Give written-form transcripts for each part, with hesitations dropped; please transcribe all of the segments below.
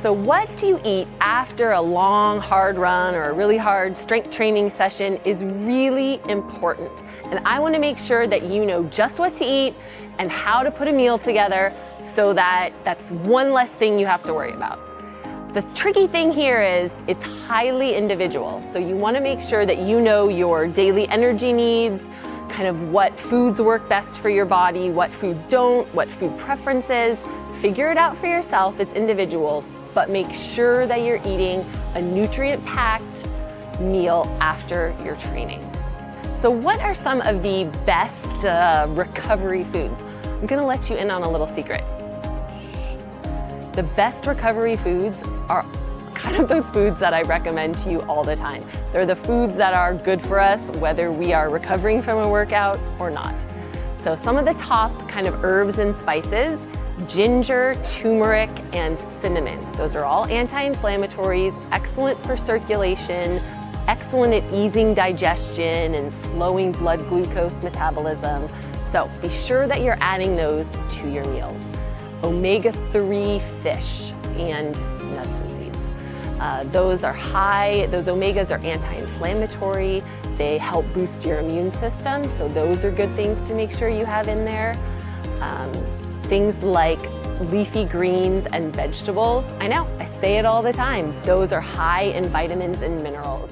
So what do you eat after a long, hard run or a really hard strength training session is really important. And I want to make sure that you know just what to eat and how to put a meal together so that that's one less thing you have to worry about. The tricky thing here is it's highly individual. So you want to make sure that you know your daily energy needs, kind of what foods work best for your body, what foods don't, what food preferences. Figure it out for yourself, it's individual, but make sure that you're eating a nutrient-packed meal after your training. So what are some of the best recovery foods? I'm gonna let you in on a little secret. The best recovery foods are kind of those foods that I recommend to you all the time. They're the foods that are good for us, whether we are recovering from a workout or not. So some of the top kind of herbs and spices: ginger, turmeric, and cinnamon. Those are all anti-inflammatories, excellent for circulation, excellent at easing digestion and slowing blood glucose metabolism. So be sure that you're adding those to your meals. Omega-3 fish and nuts and seeds. Those omegas are anti-inflammatory. They help boost your immune system. So those are good things to make sure you have in there. Things like leafy greens and vegetables. I know, I say it all the time. Those are high in vitamins and minerals.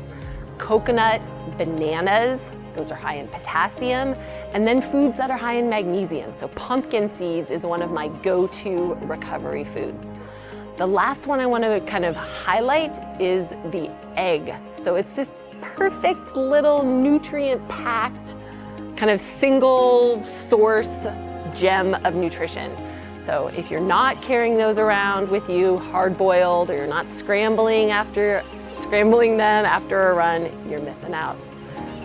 Coconut, bananas, those are high in potassium. And then foods that are high in magnesium. So pumpkin seeds is one of my go-to recovery foods. The last one I want to kind of highlight is the egg. So it's this perfect little nutrient-packed kind of single source gem of nutrition. So if you're not carrying those around with you hard-boiled, or you're not scrambling them after a run, you're missing out.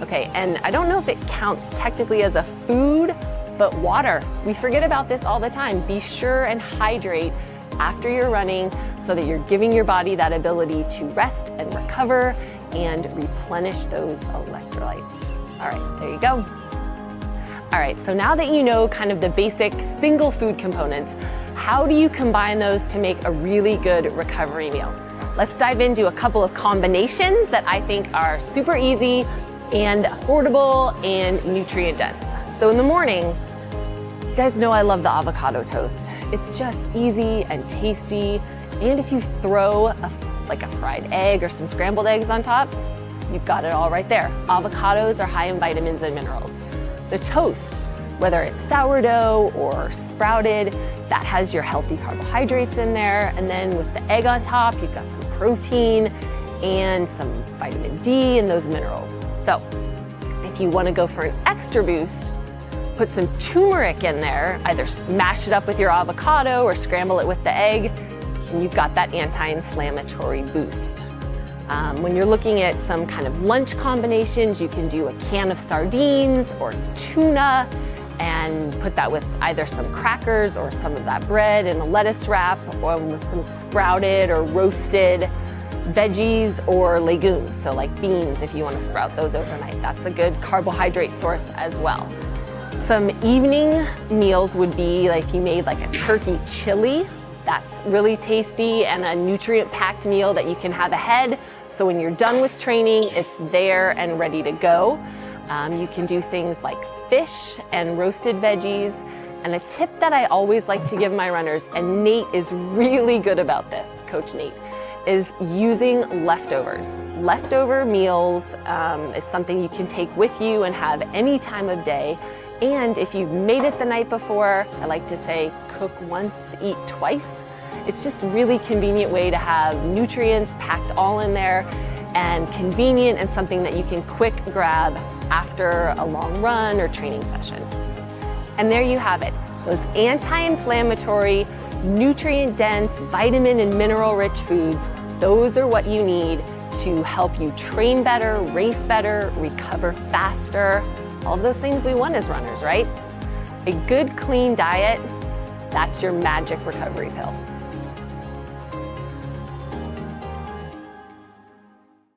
Okay, and I don't know if it counts technically as a food, but water. We forget about this all the time. Be sure and hydrate after you're running so that you're giving your body that ability to rest and recover and replenish those electrolytes. All right, there you go. All right, so now that you know kind of the basic single food components, how do you combine those to make a really good recovery meal? Let's dive into a couple of combinations that I think are super easy and affordable and nutrient dense. So in the morning, you guys know I love the avocado toast. It's just easy and tasty. And if you throw like a fried egg or some scrambled eggs on top, you've got it all right there. Avocados are high in vitamins and minerals. The toast, whether it's sourdough or sprouted, that has your healthy carbohydrates in there. And then with the egg on top, you've got some protein and some vitamin D and those minerals. So if you want to go for an extra boost, put some turmeric in there, either mash it up with your avocado or scramble it with the egg, and you've got that anti-inflammatory boost. When you're looking at some kind of lunch combinations, you can do a can of sardines or tuna and put that with either some crackers or some of that bread in a lettuce wrap, or with some sprouted or roasted veggies or legumes. So like beans, if you want to sprout those overnight, that's a good carbohydrate source as well. Some evening meals would be like you made like a turkey chili. That's really tasty and a nutrient-packed meal that you can have ahead. So when you're done with training, it's there and ready to go. You can do things like fish and roasted veggies. And a tip that I always like to give my runners, and Nate is really good about this, Coach Nate, is using leftovers. Leftover meals is something you can take with you and have any time of day. And if you've made it the night before, I like to say cook once, eat twice. It's just a really convenient way to have nutrients packed all in there, and convenient and something that you can quick grab after a long run or training session. And there you have it. Those anti-inflammatory, nutrient-dense, vitamin and mineral-rich foods, those are what you need to help you train better, race better, recover faster, all those things we want as runners, right? A good, clean diet, that's your magic recovery pill.